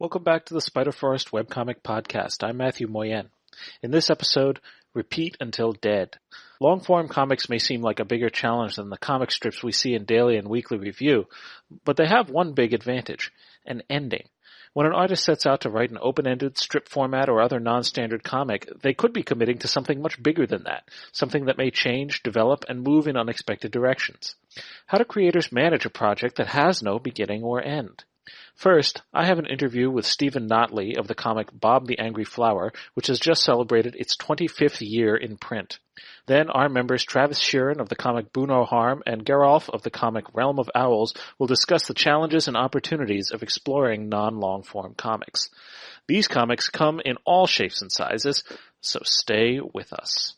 Welcome back to the Spiderforest Webcomic Podcast. I'm Mathieu Moyen. In this episode, Repeat Until Dead. Long-form comics may seem like a bigger challenge than the comic strips we see in daily and weekly review, but they have one big advantage: an ending. When an artist sets out to write an open-ended, strip format, or other non-standard comic, they could be committing to something much bigger than that, something that may change, develop, and move in unexpected directions. How do creators manage a project that has no beginning or end? First, I have an interview with Stephen Notley of the comic Bob the Angry Flower, which has just celebrated its 25th year in print. Then our members Travis Shearin of the comic Bruno and Gheralf of the comic Realm of Owls will discuss the challenges and opportunities of exploring non-long-form comics. These comics come in all shapes and sizes, so stay with us.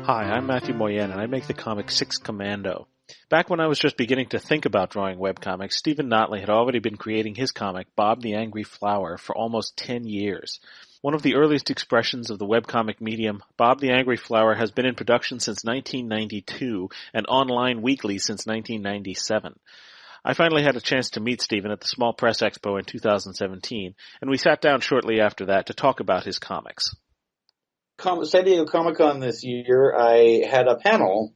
Hi, I'm Mathieu Moyen, and I make the comic Six Commando. Back when I was just beginning to think about drawing webcomics, Stephen Notley had already been creating his comic, Bob the Angry Flower, for almost 10 years. One of the earliest expressions of the webcomic medium, Bob the Angry Flower has been in production since 1992 and online weekly since 1997. I finally had a chance to meet Stephen at the Small Press Expo in 2017, and we sat down shortly after that to talk about his comics. San Diego Comic-Con this year, I had a panel,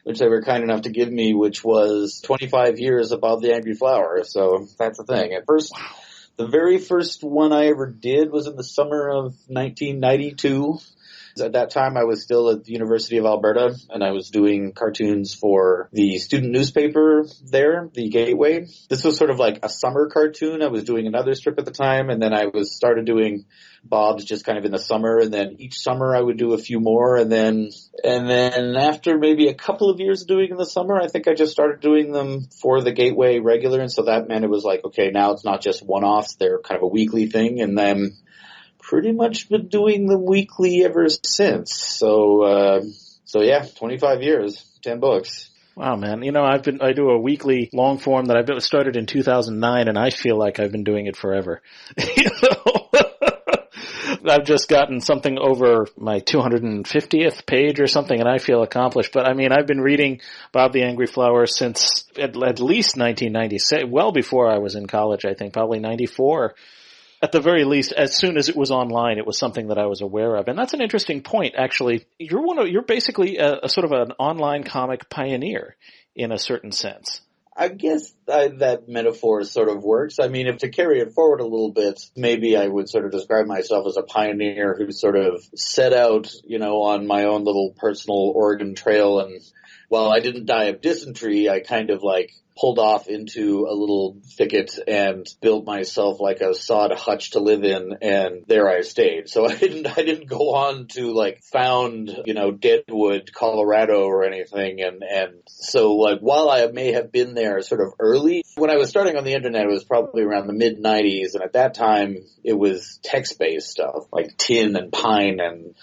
which they were kind enough to give me, which was 25 years of Bob the Angry Flower. So that's the thing. At first, the very first one I ever did was in the summer of 1992. At that time, I was still at the University of Alberta, and I was doing cartoons for the student newspaper there, the Gateway. This was sort of like a summer cartoon. I was doing another strip at the time, and then I started doing Bob's just kind of in the summer, and then each summer I would do a few more, and then after maybe a couple of years of doing in the summer, I think I just started doing them for the Gateway regular, and so that meant it was like, okay, now it's not just one-offs, they're kind of a weekly thing, and then pretty much been doing them weekly ever since. So yeah, 25 years, 10 books. Wow, man. You know, I do a weekly long form that I started in 2009, and I feel like I've been doing it forever. I've just gotten something over my 250th page or something, and I feel accomplished. But I mean, I've been reading Bob the Angry Flower since at least 1996, well before I was in college, I think, probably 94. At the very least, as soon as it was online, it was something that I was aware of. And that's an interesting point, actually. You're basically a sort of an online comic pioneer in a certain sense. I guess that metaphor sort of works. I mean, if to carry it forward a little bit, maybe I would sort of describe myself as a pioneer who sort of set out, on my own little personal Oregon Trail. And while I didn't die of dysentery, I kind of pulled off into a little thicket and built myself like a sod hutch to live in, and there I stayed. So I didn't go on to found, Deadwood, Colorado or anything. And so while I may have been there sort of early, when I was starting on the internet, it was probably around the mid 90s. And at that time it was text-based stuff like tin and pine, and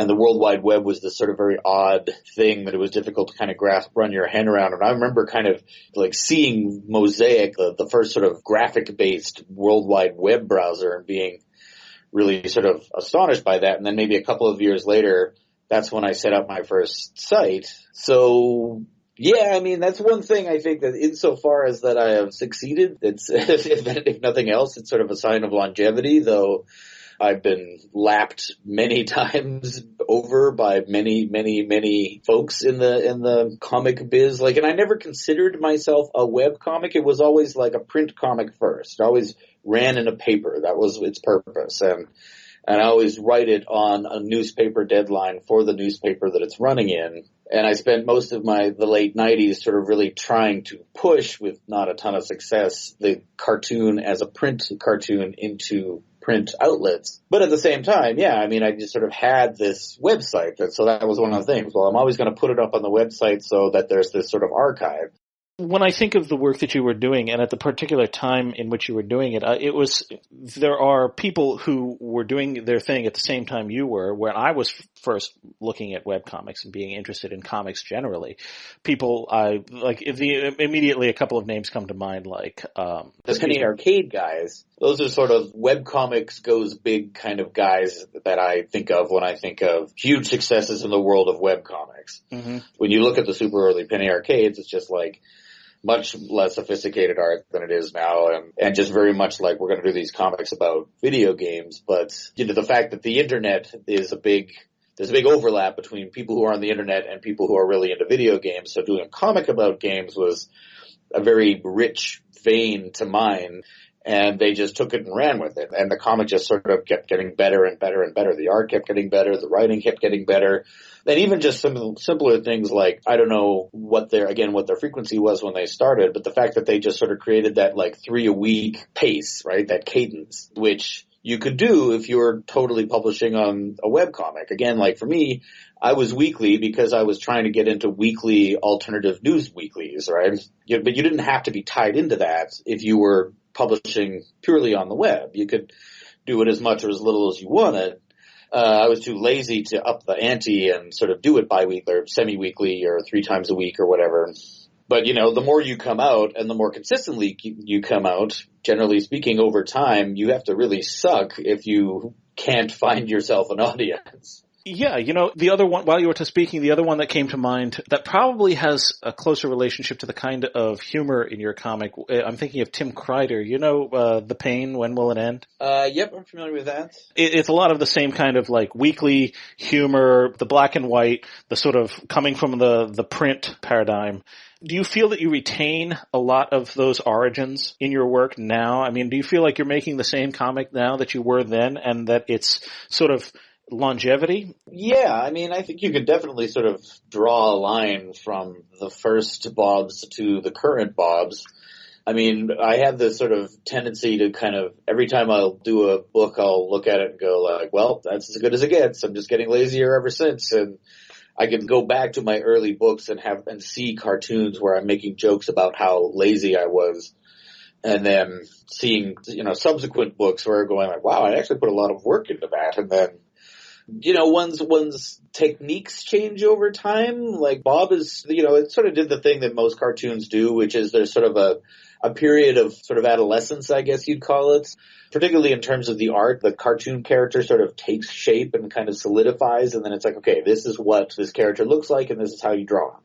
the World Wide Web was this sort of very odd thing that it was difficult to kind of run your hand around. And I remember kind of seeing Mosaic, the first sort of graphic-based World Wide Web browser, and being really sort of astonished by that. And then maybe a couple of years later, that's when I set up my first site. So yeah, I mean, that's one thing I think that insofar as that I have succeeded, it's, if nothing else, it's sort of a sign of longevity, though I've been lapped many times over by many, many, many folks in the comic biz. And I never considered myself a web comic. It was always like a print comic first. It always ran in a paper. That was its purpose. And I always write it on a newspaper deadline for the newspaper that it's running in. And I spent most of the late 90s sort of really trying to push, with not a ton of success, the cartoon as a print cartoon into print outlets. But at the same time, yeah, I mean, I just sort of had this website. So that was one of the things. Well, I'm always going to put it up on the website so that there's this sort of archive. When I think of the work that you were doing, and at the particular time in which you were doing it, there are people who were doing their thing at the same time you were. When I was first looking at webcomics and being interested in comics generally, immediately a couple of names come to mind, the Penny Arcade guys. Those are sort of webcomics goes big kind of guys that I think of when I think of huge successes in the world of webcomics. Mm-hmm. When you look at the super early penny arcades, it's just like much less sophisticated art than it is now, and just very much like we're going to do these comics about video games. But, you know, the fact that the internet is there's a big overlap between people who are on the internet and people who are really into video games. So doing a comic about games was a very rich vein to mine. And they just took it and ran with it. And the comic just sort of kept getting better and better and better. The art kept getting better. The writing kept getting better. And even just some simpler things like, I don't know what their frequency was when they started, but the fact that they just sort of created that like 3 a week pace, right? That cadence, which you could do if you were totally publishing on a webcomic. Again, like for me, I was weekly because I was trying to get into weekly alternative news weeklies, right? But you didn't have to be tied into that if you were publishing purely on the web. You could do it as much or as little as you wanted. I was too lazy to up the ante and sort of do it bi-weekly or semi-weekly or 3 times a week or whatever. But, you know, the more you come out and the more consistently you come out, generally speaking, over time, you have to really suck if you can't find yourself an audience. Yeah, you know, the other one, while you were speaking, the other one that came to mind that probably has a closer relationship to the kind of humor in your comic, I'm thinking of Tim Kreider. You know, The Pain, When Will It End? Yep, I'm familiar with that. It's a lot of the same kind of like weekly humor, the black and white, the sort of coming from the print paradigm. Do you feel that you retain a lot of those origins in your work now? I mean, do you feel like you're making the same comic now that you were then, and that it's sort of longevity? Yeah, I mean, I think you could definitely sort of draw a line from the first Bobs to the current Bobs. I mean, I have this sort of tendency to kind of, every time I'll do a book, I'll look at it and go like, well, that's as good as it gets. I'm just getting lazier ever since. And I can go back to my early books and see cartoons where I'm making jokes about how lazy I was. And then seeing, you know, subsequent books where I'm going like, wow, I actually put a lot of work into that. And then, you know, one's techniques change over time. Like Bob is, you know, it sort of did the thing that most cartoons do, which is there's sort of a period of sort of adolescence, I guess you'd call it. Particularly in terms of the art, the cartoon character sort of takes shape and kind of solidifies, and then it's like, okay, this is what this character looks like, and this is how you draw him.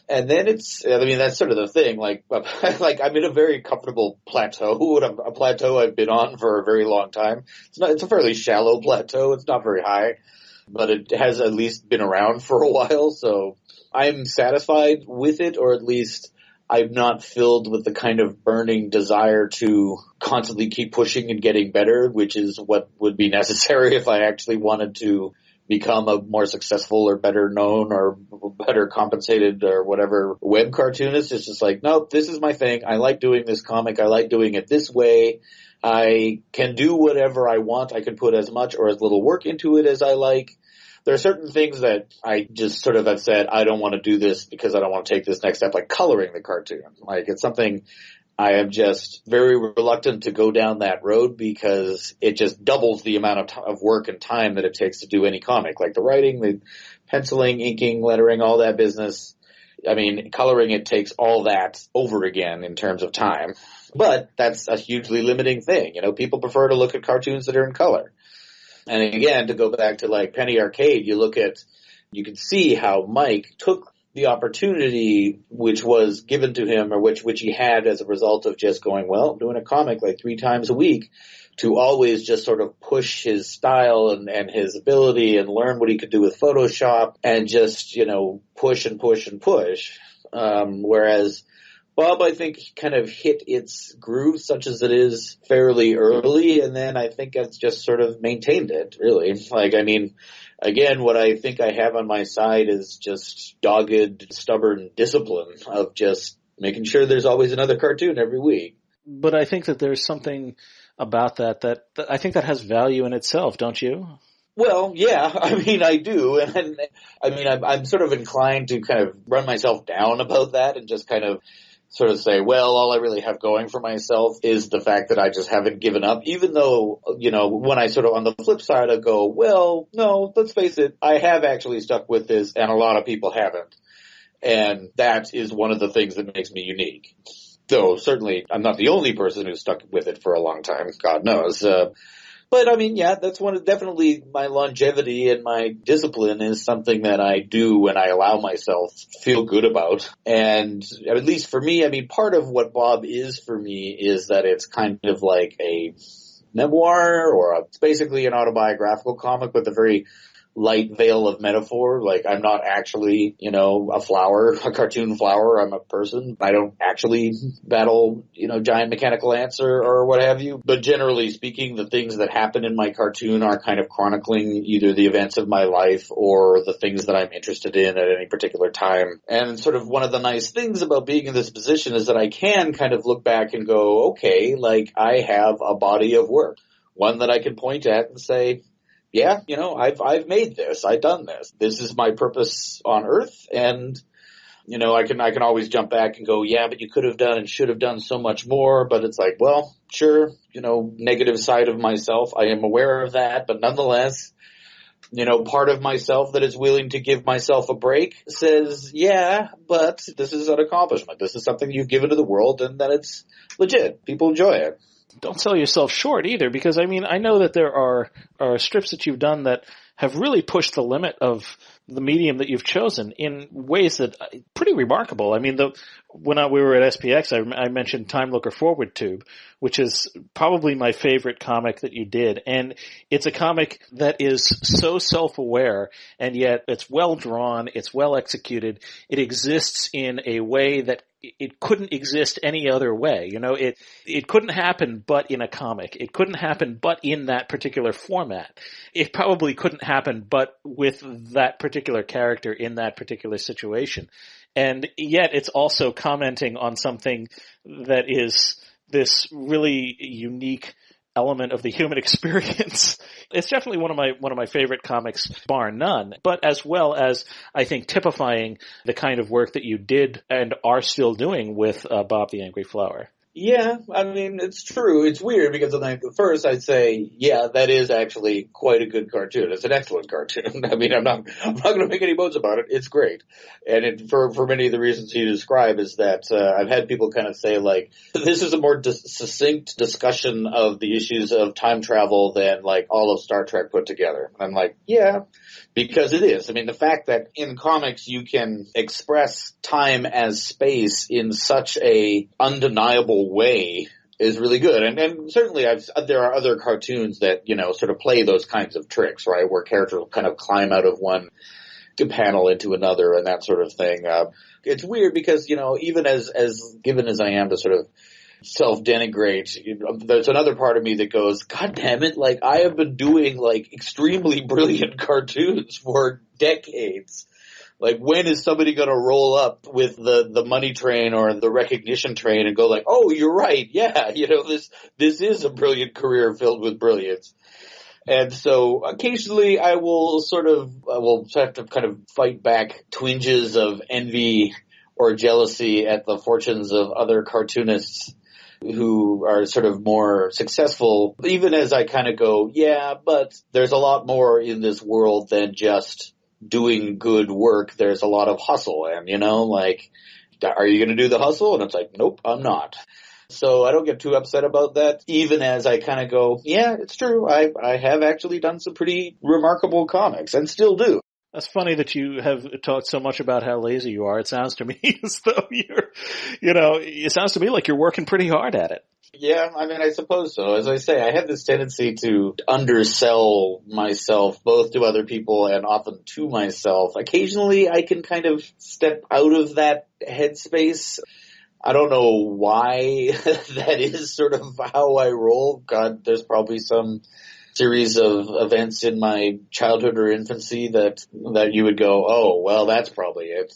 And then that's sort of the thing, like I'm in a very comfortable plateau, a plateau I've been on for a very long time. It's a fairly shallow plateau, it's not very high, but it has at least been around for a while, so I'm satisfied with it, or at least I'm not filled with the kind of burning desire to constantly keep pushing and getting better, which is what would be necessary if I actually wanted to become a more successful or better known or better compensated or whatever web cartoonist. It's just like, nope, this is my thing. I like doing this comic. I like doing it this way. I can do whatever I want. I can put as much or as little work into it as I like. There are certain things that I just sort of have said, I don't want to do this because I don't want to take this next step, like coloring the cartoon. Like it's something I am just very reluctant to go down that road because it just doubles the amount of work and time that it takes to do any comic. Like the writing, the penciling, inking, lettering, all that business. I mean, coloring it takes all that over again in terms of time. But that's a hugely limiting thing. You know, people prefer to look at cartoons that are in color. And again, to go back to like Penny Arcade, you can see how Mike took the opportunity which was given to him, or which he had as a result of just going, well, doing a comic like 3 times a week, to always just sort of push his style and his ability and learn what he could do with Photoshop and just, you know, push and push and push. Whereas Bob, I think, kind of hit its groove, such as it is, fairly early, and then I think it's just sort of maintained it, really. Like, I mean, again, what I think I have on my side is just dogged, stubborn discipline of just making sure there's always another cartoon every week. But I think that there's something about that I think that has value in itself, don't you? Well, yeah, I mean, I do. And I mean, I'm sort of inclined to kind of run myself down about that and just kind of sort of say, well, all I really have going for myself is the fact that I just haven't given up, even though, you know, when I sort of on the flip side, I go, well, no, let's face it, I have actually stuck with this and a lot of people haven't. And that is one of the things that makes me unique. Though certainly I'm not the only person who's stuck with it for a long time, God knows. But I mean, yeah, that's definitely my longevity and my discipline is something that I do and I allow myself to feel good about. And at least for me, I mean, part of what Bob is for me is that it's kind of like a memoir it's basically an autobiographical comic with a very light veil of metaphor. Like, I'm not actually, a flower, a cartoon flower. I'm a person. I don't actually battle, giant mechanical ants or what have you. But generally speaking, the things that happen in my cartoon are kind of chronicling either the events of my life or the things that I'm interested in at any particular time. And sort of one of the nice things about being in this position is that I can kind of look back and go, okay, like, I have a body of work. One that I can point at and say, yeah, I've made this. I've done this. This is my purpose on Earth. And, I can always jump back and go, yeah, but you could have done and should have done so much more. But it's like, well, sure, negative side of myself. I am aware of that. But nonetheless, part of myself that is willing to give myself a break says, yeah, but this is an accomplishment. This is something you've given to the world and that it's legit. People enjoy it. Don't sell yourself short either, because I mean, I know that there are strips that you've done that have really pushed the limit of the medium that you've chosen in ways that are pretty remarkable. I mean, when we were at SPX, I mentioned Time Looker Forward Tube, which is probably my favorite comic that you did. And it's a comic that is so self-aware, and yet it's well drawn, it's well executed. It exists in a way that it couldn't exist any other way. It couldn't happen but in a comic. It couldn't happen but in that particular format. It probably couldn't happen but with that particular character in that particular situation. And yet it's also commenting on something that is this really unique element of the human experience. It's definitely one of my favorite comics, bar none, but as well as, I think, typifying the kind of work that you did and are still doing with Bob the Angry Flower. Yeah, I mean, it's true. It's weird because at first I'd say, yeah, that is actually quite a good cartoon. It's an excellent cartoon. I mean, I'm not going to make any bones about it. It's great. And for many of the reasons you describe is that, I've had people kind of say like, this is a more succinct discussion of the issues of time travel than like all of Star Trek put together. And I'm like, yeah, because it is. I mean, the fact that in comics you can express time as space in such a undeniable way is really good. And certainly there are other cartoons that, sort of play those kinds of tricks, right? Where characters will kind of climb out of one panel into another and that sort of thing. It's weird because, even as given as I am to sort of self-denigrate, there's another part of me that goes, God damn it, like, I have been doing like extremely brilliant cartoons for decades. Like, when is somebody going to roll up with the money train or the recognition train and go like, oh, you're right, yeah, this is a brilliant career filled with brilliance. And so occasionally I will have to kind of fight back twinges of envy or jealousy at the fortunes of other cartoonists who are sort of more successful, even as I kind of go, yeah, but there's a lot more in this world than just doing good work. There's a lot of hustle, and like, are you going to do the hustle? And it's like, nope, I'm not. So I don't get too upset about that, even as I kind of go, yeah, it's true. I have actually done some pretty remarkable comics and still do. That's funny that you have talked so much about how lazy you are. It sounds to me as though it sounds to me like you're working pretty hard at it. Yeah, I mean, I suppose so. As I say, I have this tendency to undersell myself, both to other people and often to myself. Occasionally, I can kind of step out of that headspace. I don't know why that is sort of how I roll. God, there's probably some series of events in my childhood or infancy that you would go, oh, well, that's probably it.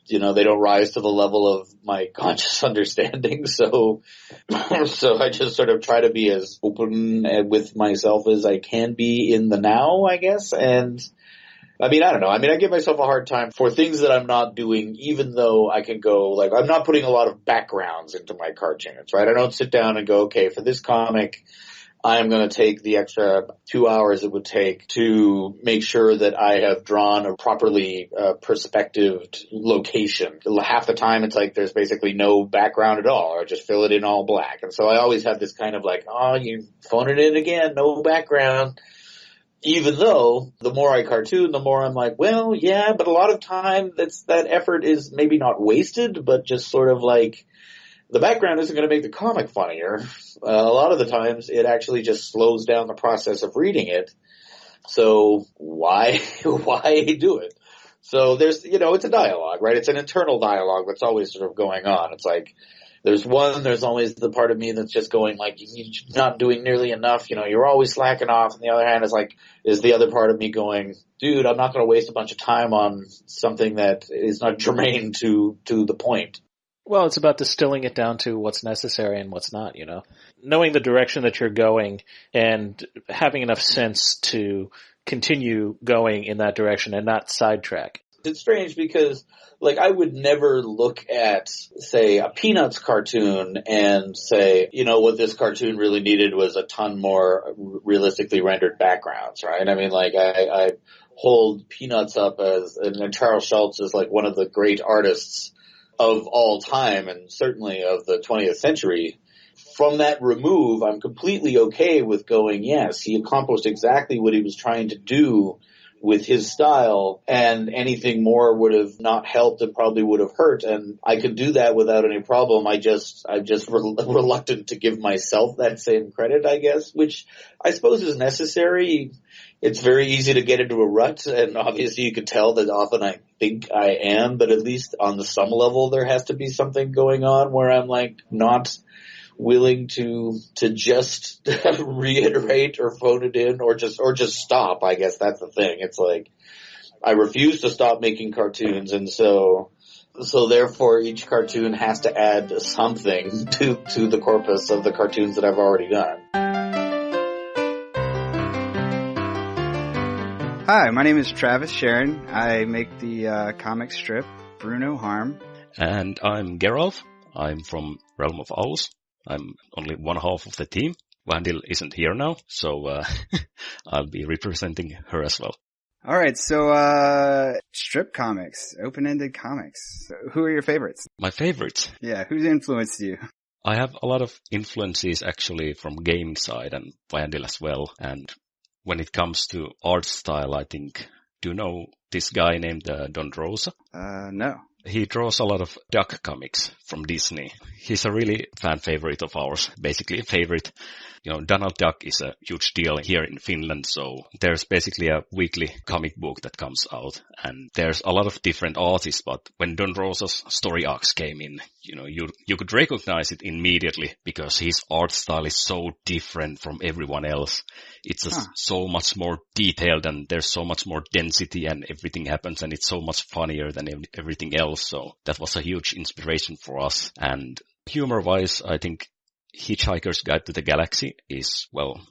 They don't rise to the level of my conscious understanding. So I just sort of try to be as open with myself as I can be in the now, I guess. And I mean, I don't know. I mean, I give myself a hard time for things that I'm not doing, even though I can go, like, I'm not putting a lot of backgrounds into my cartoons, right? I don't sit down and go, okay, for this comic, I'm going to take the extra 2 hours it would take to make sure that I have drawn a properly perspectived location. Half the time it's like there's basically no background at all, or just fill it in all black. And so I always have this kind of like, oh, you phone it in again, no background. Even though the more I cartoon, the more I'm like, well, yeah, but a lot of time that effort is maybe not wasted, but just sort of like, the background isn't going to make the comic funnier. A lot of the times it actually just slows down the process of reading it. So why do it? So there's, it's a dialogue, right? It's an internal dialogue that's always sort of going on. It's like, there's always the part of me that's just going like, you're not doing nearly enough, you're always slacking off. On the other hand, is the other part of me going, dude, I'm not going to waste a bunch of time on something that is not germane to the point. Well, it's about distilling it down to what's necessary and what's not, Knowing the direction that you're going and having enough sense to continue going in that direction and not sidetrack. It's strange because, I would never look at, say, a Peanuts cartoon and say, what this cartoon really needed was a ton more realistically rendered backgrounds, right? I mean, I hold Peanuts up and Charles Schulz is one of the great artists of all time, and certainly of the 20th century. From that remove, I'm completely okay with going, yes, he accomplished exactly what he was trying to do with his style, and anything more would have not helped and probably would have hurt, and I could do that without any problem. I'm just reluctant to give myself that same credit, I guess, which I suppose is necessary. It's very easy to get into a rut, and obviously you can tell that often I think I am, but at least on some level there has to be something going on where I'm not willing to just reiterate or phone it in or just stop. I guess that's the thing. It's I refuse to stop making cartoons, and so therefore each cartoon has to add something to the corpus of the cartoons that I've already done. Hi, my name is Travis Shearin. I make the comic strip Bruno Harm. And I'm Gheralf. I'm from Realm of Owls. I'm only one half of the team. Vandil isn't here now, so I'll be representing her as well. All right, so strip comics, open-ended comics. Who are your favorites? My favorites? Yeah, who's influenced you? I have a lot of influences actually from game side and Vandil as well. And when it comes to art style, I think, do you know this guy named Don Rosa? No. He draws a lot of duck comics from Disney. He's a really fan favorite of ours, basically a favorite. Donald Duck is a huge deal here in Finland, so there's basically a weekly comic book that comes out, and there's a lot of different artists, but when Don Rosa's story arcs came in, you could recognize it immediately because his art style is so different from everyone else. It's just so much more detailed, and there's so much more density, and everything happens, and it's so much funnier than everything else, so that was a huge inspiration for us. And humor-wise, I think Hitchhiker's Guide to the Galaxy is,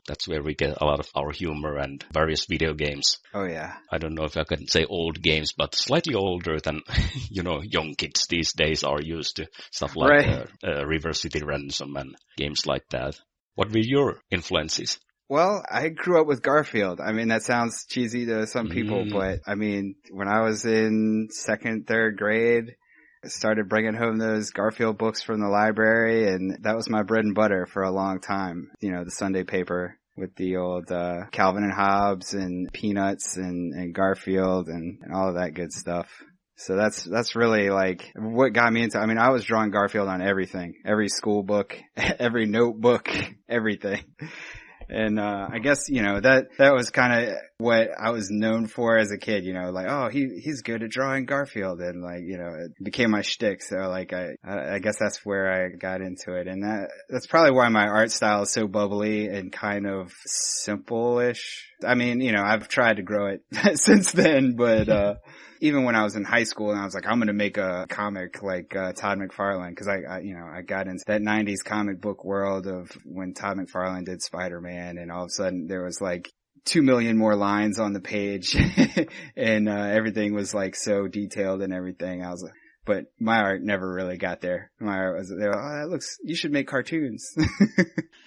that's where we get a lot of our humor, and various video games. Oh, yeah. I don't know if I can say old games, but slightly older than, young kids these days are used to. Stuff like River City Ransom and games like that. What were your influences? Well, I grew up with Garfield. I mean, that sounds cheesy to some people, but I mean, when I was in second, third grade, I started bringing home those Garfield books from the library, and that was my bread and butter for a long time. The Sunday paper with the old Calvin and Hobbes and Peanuts and Garfield and all of that good stuff. So that's really what got me into. I mean, I was drawing Garfield on everything, every school book, every notebook, everything. And I guess, that was kind of what I was known for as a kid, he's good at drawing Garfield, and it became my shtick. So I guess that's where I got into it. And that's probably why my art style is so bubbly and kind of simple-ish. I mean, I've tried to grow it since then, but even when I was in high school and I was like, I'm going to make a comic like Todd McFarlane, because I got into that 90s comic book world of when Todd McFarlane did Spider-Man, and all of a sudden there was 2 million more lines on the page and everything was so detailed and everything. but my art never really got there. My art was, you should make cartoons.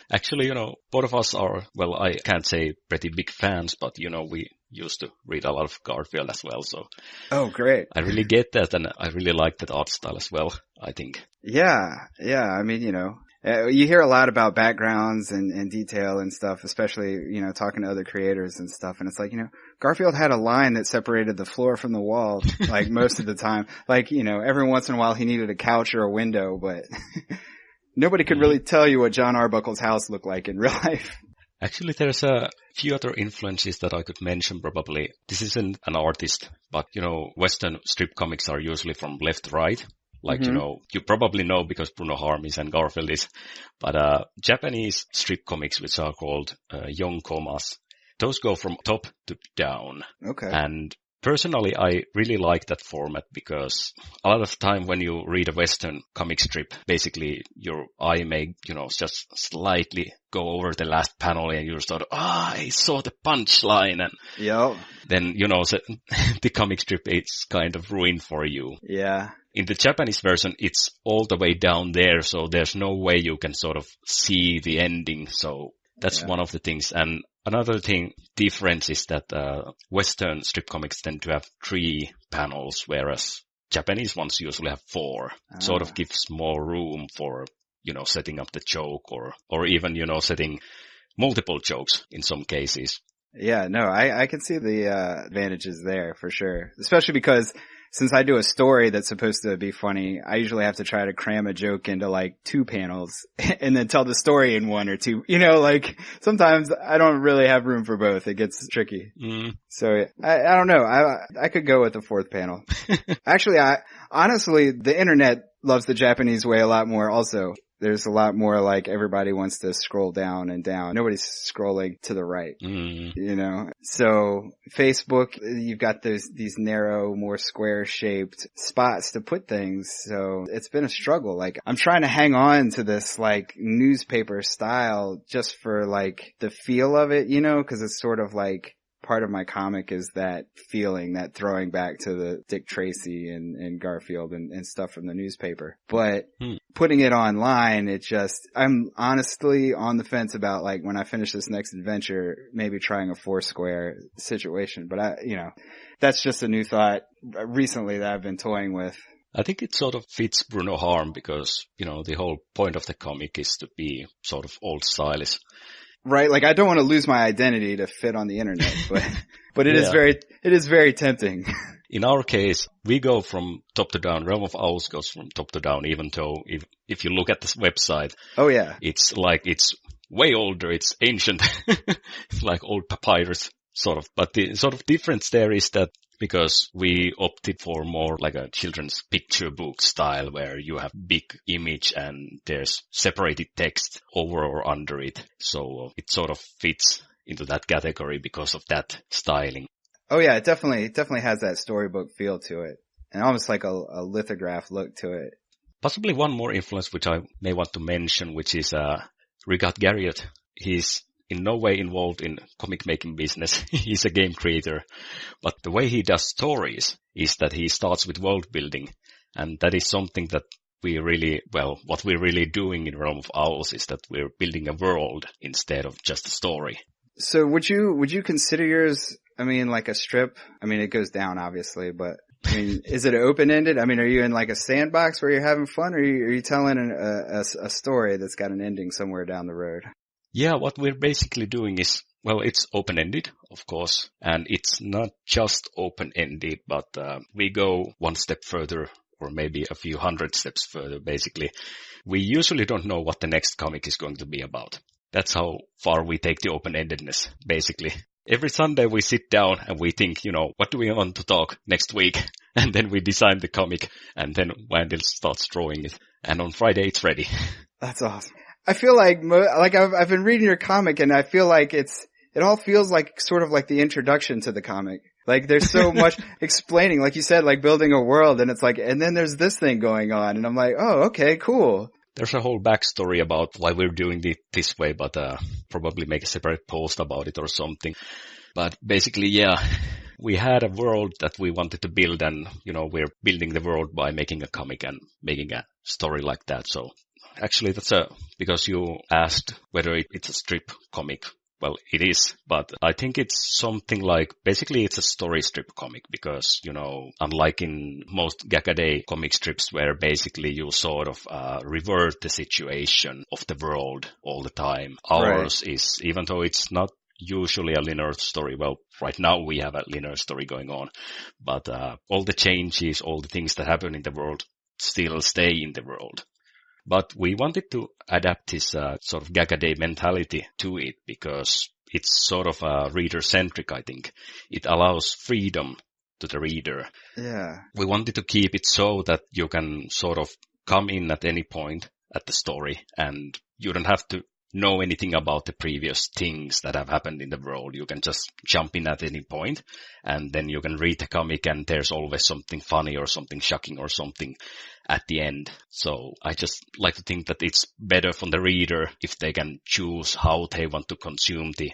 Actually, both of us are, well, I can't say pretty big fans, but, we used to read a lot of Garfield as well. So, oh, great. I really get that, and I really like that art style as well, I think. Yeah. I mean, you hear a lot about backgrounds and detail and stuff, especially, talking to other creators and stuff. And it's like, Garfield had a line that separated the floor from the wall, like most of the time. Like, every once in a while he needed a couch or a window, but nobody could really tell you what John Arbuckle's house looked like in real life. Actually, there's a few other influences that I could mention probably. This isn't an artist, but, Western strip comics are usually from left to right. Like, you probably know because Bruno Harmis and Garfield is, but Japanese strip comics, which are called yonkomas, those go from top to down. Okay. And personally, I really like that format because a lot of the time when you read a Western comic strip, basically your eye may, just slightly go over the last panel and you're sort of, I saw the punchline. And then, the comic strip is kind of ruined for you. Yeah. In the Japanese version, it's all the way down there, so there's no way you can sort of see the ending. So that's one of the things. And another difference is that Western strip comics tend to have 3 panels, whereas Japanese ones usually have 4. Sort of gives more room for, setting up the joke or even, setting multiple jokes in some cases. Yeah, no, I can see the advantages there for sure, especially because since I do a story that's supposed to be funny, I usually have to try to cram a joke into like 2 panels and then tell the story in 1 or 2. Like sometimes I don't really have room for both. It gets tricky. So I don't know. I could go with the 4th panel. Actually, honestly, the internet loves the Japanese way a lot more also. There's a lot more like everybody wants to scroll down and down. Nobody's scrolling to the right, So Facebook, you've got these narrow, more square shaped spots to put things. So it's been a struggle. Like I'm trying to hang on to this like newspaper style just for like the feel of it, cause it's sort of like part of my comic is that feeling, that throwing back to the Dick Tracy and Garfield and stuff from the newspaper. But putting it online, I'm honestly on the fence about like when I finish this next adventure, maybe trying a 4-square situation. But that's just a new thought recently that I've been toying with. I think it sort of fits Bruno Harm because, the whole point of the comic is to be sort of old stylish. Right, like I don't want to lose my identity to fit on the internet, but it is very tempting. In our case, we go from top to down. Realm of Owls goes from top to down, even though if you look at this website, it's like it's way older, it's ancient, it's like old papyrus sort of. But the sort of difference there is that because we opted for more like a children's picture book style where you have big image and there's separated text over or under it. So it sort of fits into that category because of that styling. Oh yeah, it definitely has that storybook feel to it and almost like a lithograph look to it. Possibly one more influence which I may want to mention, which is Rigat Garriott. He's in no way involved in comic making business. He's a game creator. But the way he does stories is that he starts with world building. And that is something that what we're really doing in Realm of Owls is that we're building a world instead of just a story. So would you consider yours, like a strip? It goes down obviously, but is it open-ended? Are you in like a sandbox where you're having fun or are you telling a story that's got an ending somewhere down the road? Yeah, what we're basically doing is, it's open-ended, of course, and it's not just open-ended, but we go one step further, or maybe a few hundred steps further, basically. We usually don't know what the next comic is going to be about. That's how far we take the open-endedness, basically. Every Sunday we sit down and we think, what do we want to talk next week? And then we design the comic, and then Wendell starts drawing it, and on Friday it's ready. That's awesome. I feel like I've been reading your comic and I feel like it all feels like sort of like the introduction to the comic. Like there's so much explaining, like you said, like building a world and it's like, and then there's this thing going on and I'm like, oh, okay, cool. There's a whole backstory about why we're doing it this way, but probably make a separate post about it or something. But basically, yeah, we had a world that we wanted to build, and, we're building the world by making a comic and making a story like that. So actually because you asked whether it's a strip comic. Well, it is, but I think it's something like, basically it's a story strip comic because, unlike in most Gag-A-Day comic strips where basically you sort of revert the situation of the world all the time. Ours is, even though it's not usually a linear story, well, right now we have a linear story going on, but all the changes, all the things that happen in the world still stay in the world. But we wanted to adapt this sort of Gag-A-Day mentality to it because it's sort of reader-centric, I think. It allows freedom to the reader. Yeah. We wanted to keep it so that you can sort of come in at any point at the story and you don't have to know anything about the previous things that have happened in the world. You can just jump in at any point and then you can read the comic and there's always something funny or something shocking or something at the end. So I just like to think that it's better for the reader if they can choose how they want to consume the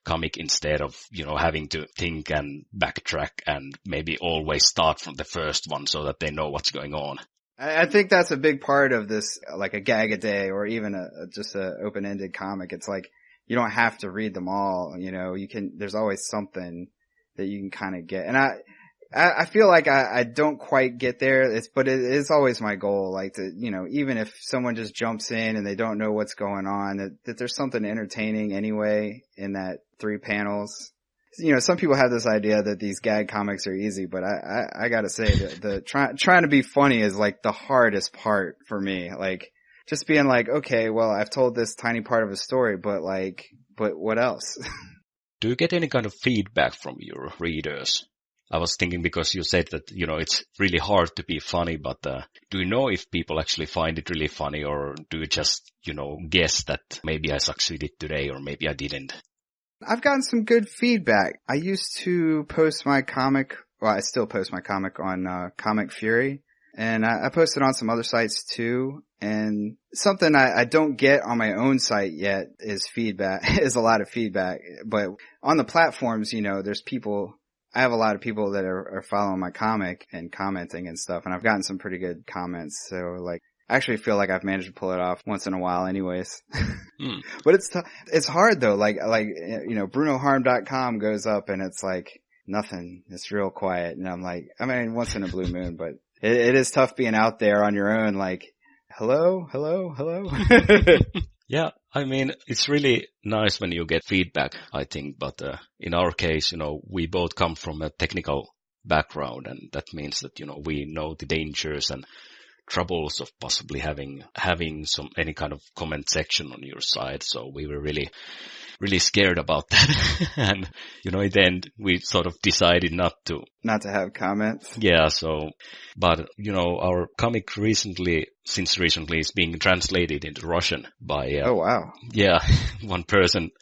comic instead of, having to think and backtrack and maybe always start from the first one so that they know what's going on. I think that's a big part of this, like a Gag-A-Day or even just a open-ended comic. It's like, you don't have to read them all, there's always something that you can kind of get. And I feel like I don't quite get there, but it is always my goal, like to, even if someone just jumps in and they don't know what's going on, that there's something entertaining anyway in that 3 panels. Some people have this idea that these gag comics are easy, but I gotta say that trying to be funny is like the hardest part for me. Like just being like, okay, well, I've told this tiny part of a story, but what else? Do you get any kind of feedback from your readers? I was thinking because you said that, it's really hard to be funny, but do you know if people actually find it really funny or do you just, guess that maybe I succeeded today or maybe I didn't? I've gotten some good feedback. I used to post my comic, well, I still post my comic on Comic Fury, and I post it on some other sites too. And something I don't get on my own site yet is feedback, is a lot of feedback. But on the platforms, there's people, I have a lot of people that are following my comic and commenting and stuff, and I've gotten some pretty good comments. So like, I actually feel like I've managed to pull it off once in a while anyways. But it's hard though. Like, BrunoHarm.com goes up and it's like nothing. It's real quiet. And I'm like, once in a blue moon, but it is tough being out there on your own. Like, hello. Yeah. It's really nice when you get feedback, I think. But, in our case, we both come from a technical background and that means that, we know the dangers and troubles of possibly having any kind of comment section on your side. So we were really, really scared about that. And, in the end, we sort of decided not to have comments. Yeah. So, but, our comic since recently is being translated into Russian by, oh, wow. Yeah. One person,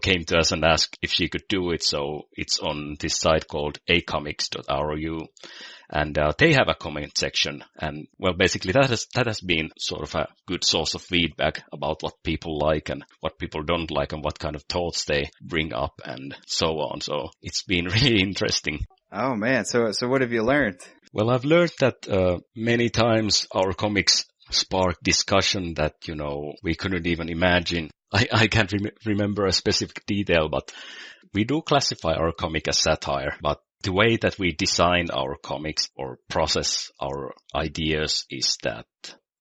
came to us and asked if she could do it. So it's on this site called acomics.ru. And they have a comment section, and well, basically that has been sort of a good source of feedback about what people like and what people don't like, and what kind of thoughts they bring up, and so on. So it's been really interesting. Oh man, so what have you learned? Well, I've learned that many times our comics spark discussion that we couldn't even imagine. I can't remember a specific detail, but we do classify our comic as satire, but the way that we design our comics or process our ideas is that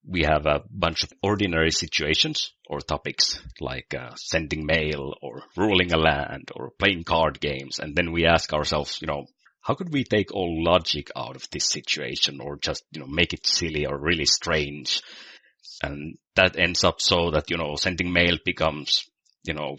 we have a bunch of ordinary situations or topics like sending mail or ruling a land or playing card games. And then we ask ourselves, how could we take all logic out of this situation or just, make it silly or really strange? And that ends up so that, sending mail becomes,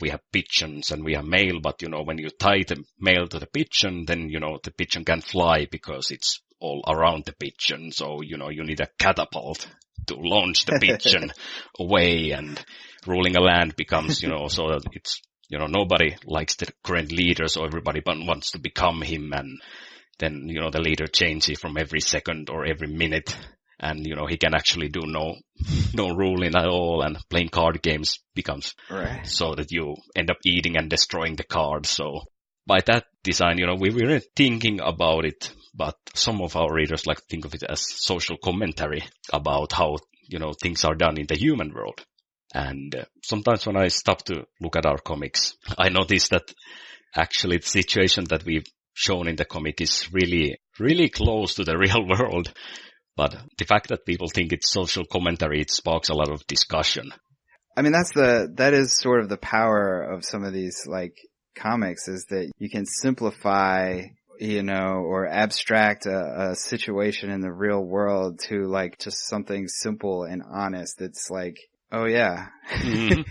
we have pigeons and we have mail, but, when you tie the mail to the pigeon, then, the pigeon can fly because it's all around the pigeon. So, you need a catapult to launch the pigeon away, and ruling a land becomes, so that it's, nobody likes the current leader, so everybody wants to become him. And then, the leader changes from every second or every minute. And, he can actually do no ruling at all, and playing card games becomes right. So that you end up eating and destroying the cards. So by that design, we weren't thinking about it, but some of our readers like to think of it as social commentary about how, things are done in the human world. And sometimes when I stop to look at our comics, I notice that actually the situation that we've shown in the comic is really, really close to the real world. But the fact that people think it's social commentary, it sparks a lot of discussion. I mean, that is sort of the power of some of these like comics, is that you can simplify, or abstract a situation in the real world to like just something simple and honest. It's like, oh yeah. Mm-hmm.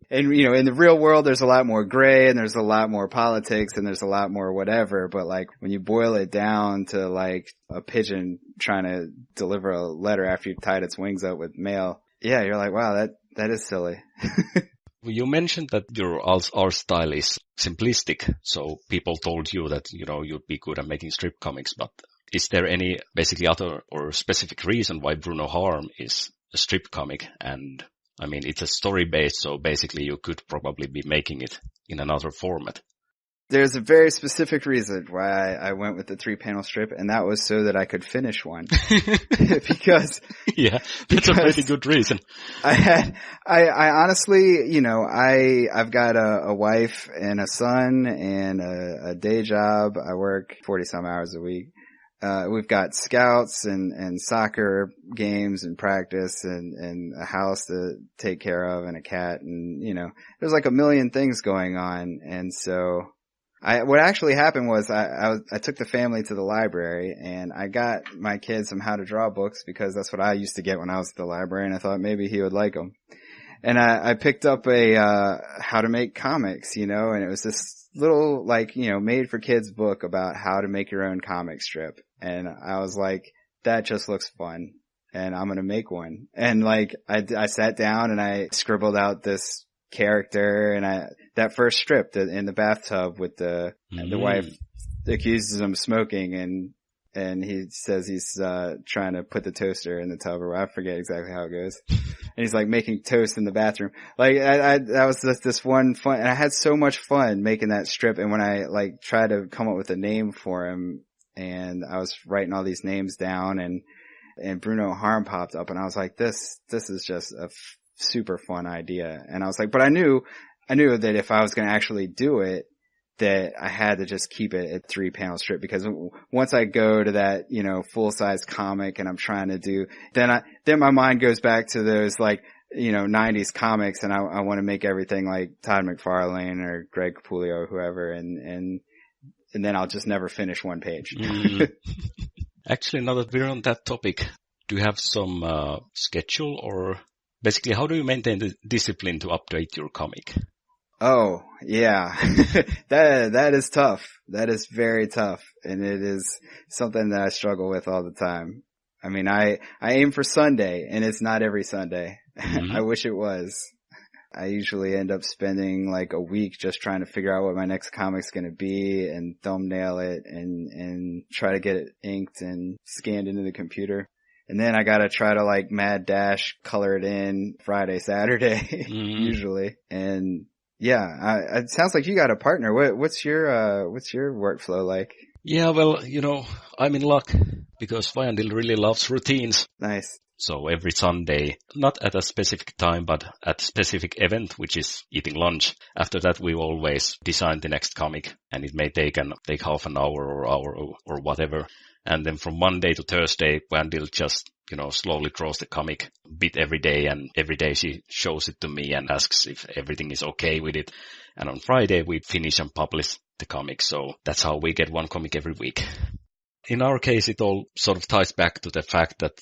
And, in the real world, there's a lot more gray and there's a lot more politics and there's a lot more whatever. But like when you boil it down to like a pigeon trying to deliver a letter after you've tied its wings up with mail. Yeah. You're like, wow, that is silly. You mentioned that your art style is simplistic. So people told you that, you'd be good at making strip comics, but is there any basically other or specific reason why Bruno Harm is a strip comic? And I mean, it's a story based, so basically you could probably be making it in another format. There's a very specific reason why I went with the 3-panel strip, and that was so that I could finish one. because that's a pretty good reason. I honestly, I've got a wife and a son and a day job. I work 40 some hours a week. We've got scouts and soccer games and practice and a house to take care of and a cat, and there's like a million things going on. And so what actually happened was I took the family to the library and I got my kid some how to draw books because that's what I used to get when I was at the library, and I thought maybe he would like them. And I picked up a how to make comics, and it was this little like, made for kids book about how to make your own comic strip. And I was like, that just looks fun and I'm going to make one. And like, I sat down and I scribbled out this character, and that first strip in the bathtub with the wife accuses him of smoking, and he says he's trying to put the toaster in the tub, or I forget exactly how it goes. And he's like making toast in the bathroom. Like that was just this one fun, and I had so much fun making that strip. And when I like tried to come up with a name for him, and I was writing all these names down, and Bruno Harm popped up, and I was like, this is just a super fun idea. And I was like, but I knew that if I was going to actually do it, that I had to just keep it at 3-panel strip, because once I go to that, full size comic and I'm trying to do, then my mind goes back to those like, 90s comics, and I want to make everything like Todd McFarlane or Greg Capullo or whoever. And then I'll just never finish one page. Actually, now that we're on that topic, do you have some schedule, or basically how do you maintain the discipline to update your comic? Oh, yeah. That is tough. That is very tough. And it is something that I struggle with all the time. I mean, I aim for Sunday, and it's not every Sunday. Mm-hmm. I wish it was. I usually end up spending like a week just trying to figure out what my next comic's going to be, and thumbnail it and try to get it inked and scanned into the computer. And then I got to try to like mad dash color it in Friday, Saturday, usually. And yeah, it sounds like you got a partner. What's your workflow like? Yeah, well, I'm in luck because Vajandil really loves routines. Nice. So every Sunday, not at a specific time, but at a specific event, which is eating lunch. After that, we always design the next comic, and it may take half an hour or whatever. And then from Monday to Thursday, Vajandil just, slowly draws the comic a bit every day, and every day she shows it to me and asks if everything is okay with it. And on Friday, we finish and publish the comic. So that's how we get one comic every week. In our case, it all sort of ties back to the fact that,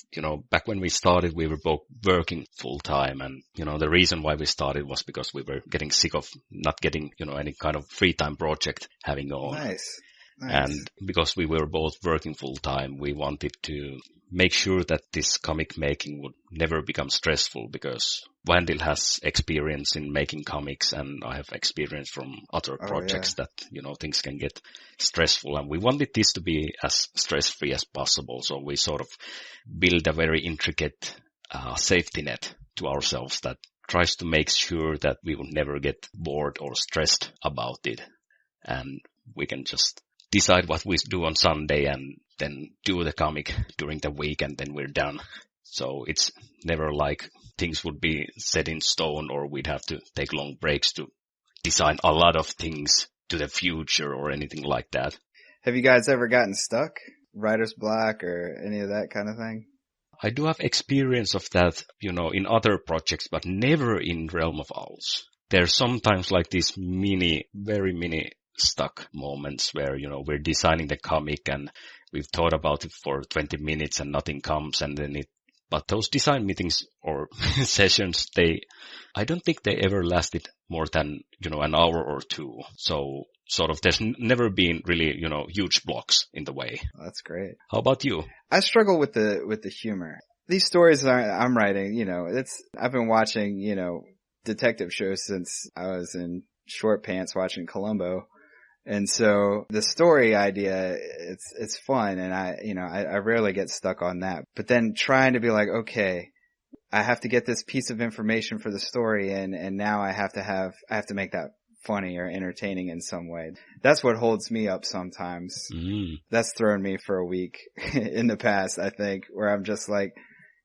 back when we started, we were both working full time. And, the reason why we started was because we were getting sick of not getting, any kind of free time project having on. Nice. And because we were both working full time, we wanted to make sure that this comic making would never become stressful, because Vajandil has experience in making comics and I have experience from other projects that, things can get stressful, and we wanted this to be as stress-free as possible. So we sort of build a very intricate safety net to ourselves that tries to make sure that we would never get bored or stressed about it. And we can just decide what we do on Sunday and then do the comic during the week and then we're done. So it's never like things would be set in stone or we'd have to take long breaks to design a lot of things to the future or anything like that. Have you guys ever gotten stuck? Writer's block or any of that kind of thing? I do have experience of that, in other projects, but never in Realm of Owls. There's sometimes like these very mini stuck moments where, we're designing the comic and we've thought about it for 20 minutes and nothing comes and then but those design meetings or sessions, I don't think they ever lasted more than, an hour or two. So sort of there's never been really, huge blocks in the way. That's great. How about you? I struggle with the humor. These stories I'm writing, I've been watching, detective shows since I was in short pants watching Columbo. And so the story idea, it's fun and I rarely get stuck on that. But then trying to be like, okay, I have to get this piece of information for the story and now I have to make that funny or entertaining in some way. That's what holds me up sometimes. That's thrown me for a week in the past, I think, where I'm just like,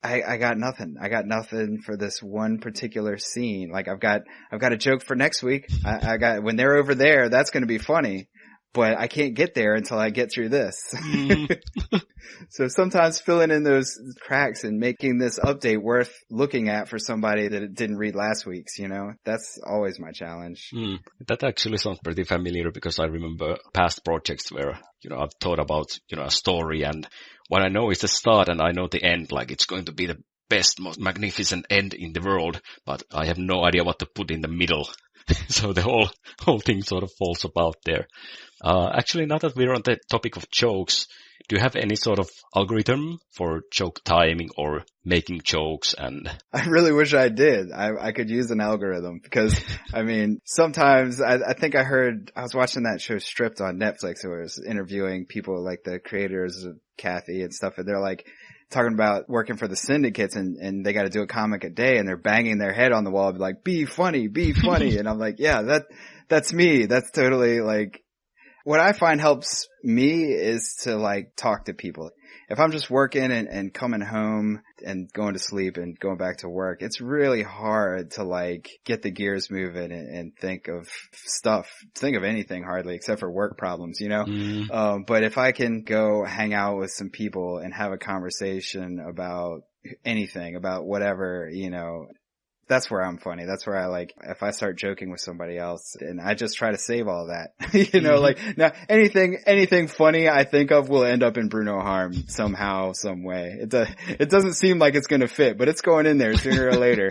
I got nothing. I got nothing for this one particular scene. Like I've got a joke for next week. I got, when they're over there, that's going to be funny, but I can't get there until I get through this. So sometimes filling in those cracks and making this update worth looking at for somebody that didn't read last week's, that's always my challenge. That actually sounds pretty familiar because I remember past projects where, I've thought about, a story and what I know is the start and I know the end, like it's going to be the best, most magnificent end in the world, but I have no idea what to put in the middle. So the whole thing sort of falls apart there. Actually, now that we're on the topic of jokes, do you have any sort of algorithm for joke timing or making jokes? And I really wish I did. I could use an algorithm because, sometimes I think I was watching that show Stripped on Netflix where it was interviewing people like the creators of Kathy and stuff, and they're like talking about working for the syndicates and they got to do a comic a day and they're banging their head on the wall, like, be funny. And I'm like, yeah, that's me. That's totally like, what I find helps me is to like talk to people. If I'm just working and coming home and going to sleep and going back to work, it's really hard to like get the gears moving and think of anything hardly except for work problems, But if I can go hang out with some people and have a conversation about anything, about whatever, that's where I'm funny. That's where I like, if I start joking with somebody else and I just try to save all that, like now anything funny I think of will end up in Bruno Harm somehow, some way. It doesn't seem like it's going to fit, but it's going in there sooner or later.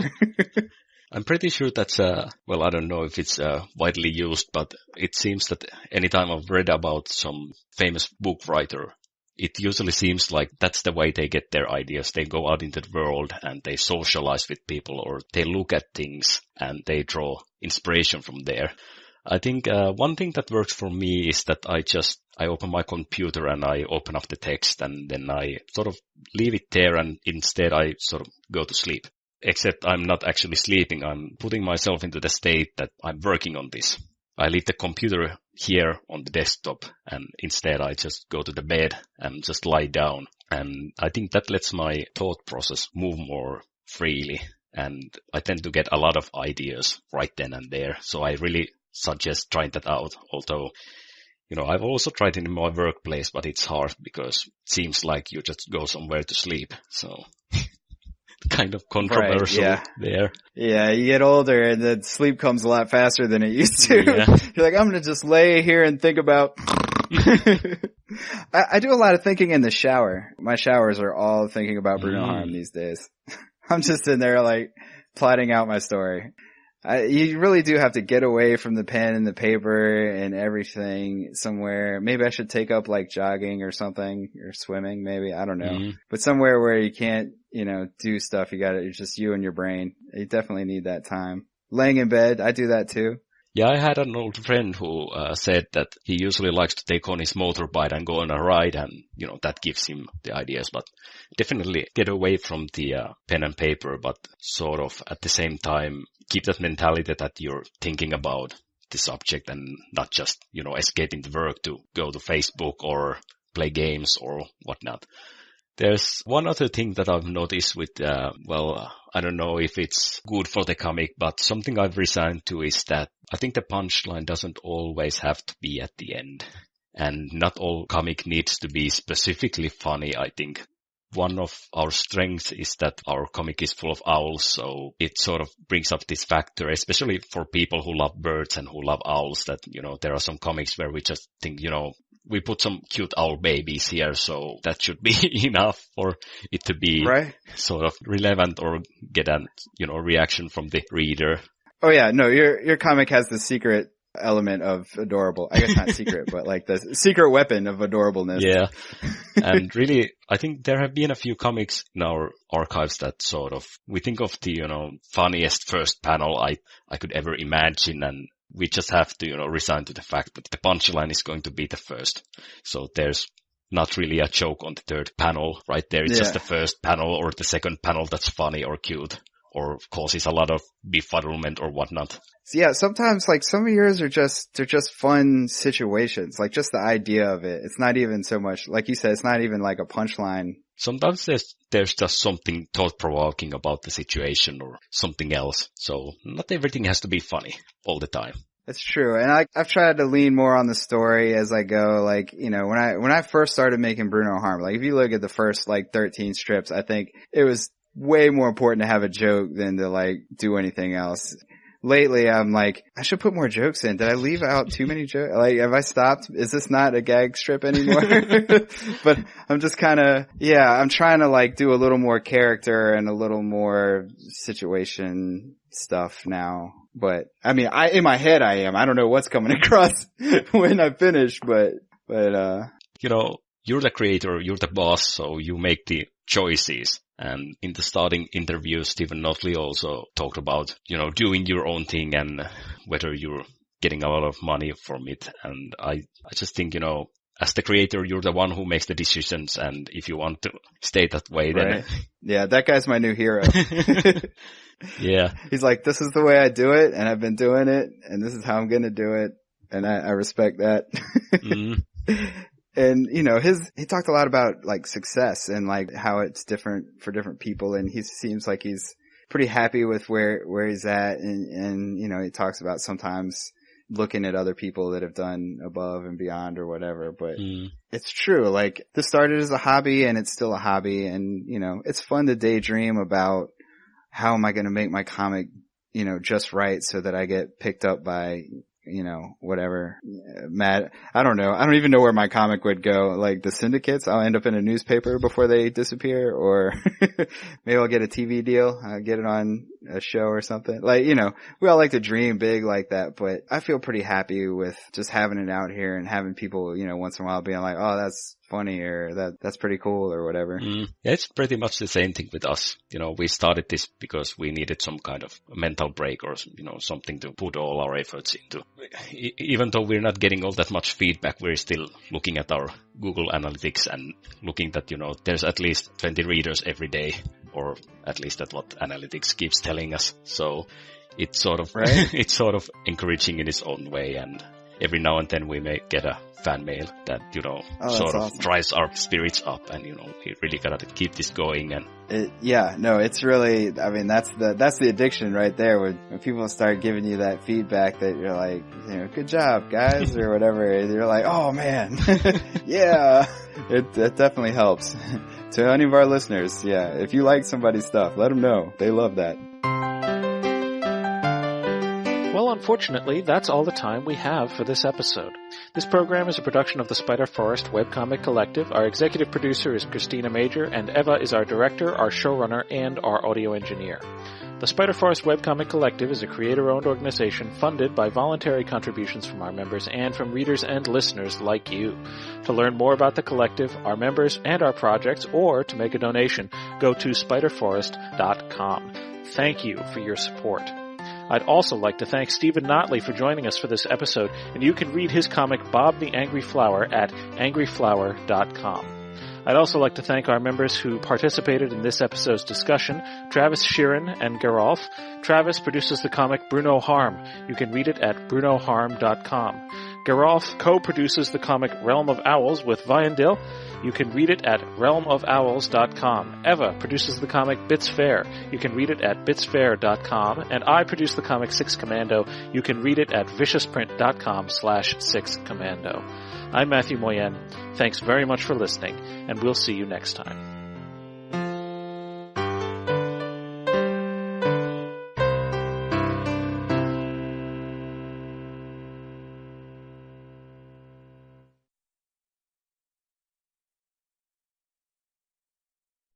I'm pretty sure that's, I don't know if it's widely used, but it seems that anytime I've read about some famous book writer, it usually seems like that's the way they get their ideas. They go out into the world and they socialize with people or they look at things and they draw inspiration from there. I think one thing that works for me is that I open my computer and I open up the text and then I sort of leave it there and instead I sort of go to sleep. Except I'm not actually sleeping. I'm putting myself into the state that I'm working on this. I leave the computer here on the desktop and instead I just go to the bed and just lie down. And I think that lets my thought process move more freely. And I tend to get a lot of ideas right then and there. So I really suggest trying that out. Although, I've also tried it in my workplace, but it's hard because it seems like you just go somewhere to sleep. So kind of controversial there. Yeah, you get older and then sleep comes a lot faster than it used to. Yeah. You're like, I'm going to just lay here and think about... I do a lot of thinking in the shower. My showers are all thinking about Bruno Harm these days. I'm just in there like plotting out my story. You really do have to get away from the pen and the paper and everything somewhere. Maybe I should take up like jogging or something or swimming maybe. I don't know. But somewhere where you can't, do stuff. It's just you and your brain. You definitely need that time. Laying in bed, I do that too. Yeah, I had an old friend who said that he usually likes to take on his motorbike and go on a ride and, that gives him the ideas. But definitely get away from the pen and paper, but sort of at the same time keep that mentality that you're thinking about the subject and not just, escaping the work to go to Facebook or play games or whatnot. There's one other thing that I've noticed with, I don't know if it's good for the comic, but something I've resigned to is that I think the punchline doesn't always have to be at the end. And not all comic needs to be specifically funny, I think. One of our strengths is that our comic is full of owls, so it sort of brings up this factor, especially for people who love birds and who love owls, that, there are some comics where we just think, we put some cute owl babies here, so that should be enough for it to be sort of relevant or get a, reaction from the reader. Oh yeah, no, your comic has the secret element of adorable. I guess not secret, but like the secret weapon of adorableness. Yeah. And really, I think there have been a few comics in our archives that sort of, we think of the, funniest first panel I could ever imagine, and we just have to, resign to the fact that the punchline is going to be the first. So there's not really a joke on the third panel right there. It's just the first panel or the second panel that's funny or cute or causes a lot of befuddlement or whatnot. So yeah, sometimes like some of yours they're just fun situations, like just the idea of it. It's not even so much, like you said, it's not even like a punchline. Sometimes there's just something thought-provoking about the situation or something else. So not everything has to be funny all the time. It's true. And I've tried to lean more on the story as I go. Like, when I first started making Bruno Harm, like if you look at the first like 13 strips, I think it was way more important to have a joke than to like do anything else. Lately, I'm like, I should put more jokes in. Did I leave out too many jokes? Like, have I stopped? Is this not a gag strip anymore? But I'm just kind of, I'm trying to like do a little more character and a little more situation stuff now. But I mean, in my head I am. I don't know what's coming across when I finish, but you're the creator, you're the boss, so you make the choices. And in the starting interview, Stephen Notley also talked about, doing your own thing and whether you're getting a lot of money from it. And I just think, as the creator, you're the one who makes the decisions. And if you want to stay that way, then... Yeah, that guy's my new hero. Yeah. He's like, this is the way I do it, and I've been doing it, and this is how I'm going to do it. And I respect that. And, he talked a lot about like success and like how it's different for different people. And he seems like he's pretty happy with where he's at. And, he talks about sometimes looking at other people that have done above and beyond or whatever. But it's true. Like this started as a hobby and it's still a hobby. And, it's fun to daydream about how am I going to make my comic, just right so that I get picked up by, whatever. Matt, I don't know. I don't even know where my comic would go. Like the syndicates, I'll end up in a newspaper before they disappear, or maybe I'll get a TV deal, get it on a show or something. Like, we all like to dream big like that, but I feel pretty happy with just having it out here and having people, once in a while being like, oh, that's funny, or that's pretty cool, or whatever. Yeah, it's pretty much the same thing with us. We started this because we needed some kind of mental break or, something to put all our efforts into. Even though we're not getting all that much feedback, we're still looking at our Google Analytics and looking that, there's at least 20 readers every day, or at least that's what Analytics keeps telling us. So it's sort of, it's sort of encouraging in its own way. And every now and then we may get a fan mail that, awesome. drives our spirits up, and, we really gotta keep this going. And it's really, I mean, that's the addiction right there, when people start giving you that feedback that you're like, good job guys, or whatever, and you're like, oh man, yeah, it definitely helps. To any of our listeners, if you like somebody's stuff, let them know. They love that. Well, unfortunately, that's all the time we have for this episode. This program is a production of the Spiderforest Webcomic Collective. Our executive producer is Christina Major, and Eva is our director, our showrunner, and our audio engineer. The Spiderforest Webcomic Collective is a creator-owned organization funded by voluntary contributions from our members and from readers and listeners like you. To learn more about the collective, our members, and our projects, or to make a donation, go to spiderforest.com. Thank you for your support. I'd also like to thank Stephen Notley for joining us for this episode, and you can read his comic Bob the Angry Flower at angryflower.com. I'd also like to thank our members who participated in this episode's discussion, Travis Shearin and Gheralf. Travis produces the comic Bruno Harm. You can read it at brunoharm.com. Gheralf co-produces the comic Realm of Owls with Viandil. You can read it at realmofowls.com. Eva produces the comic Bits Fair. You can read it at bitsfair.com. And I produce the comic Six Commando. You can read it at viciousprint.com/sixcommando. I'm Mathieu Moyen. Thanks very much for listening, and we'll see you next time.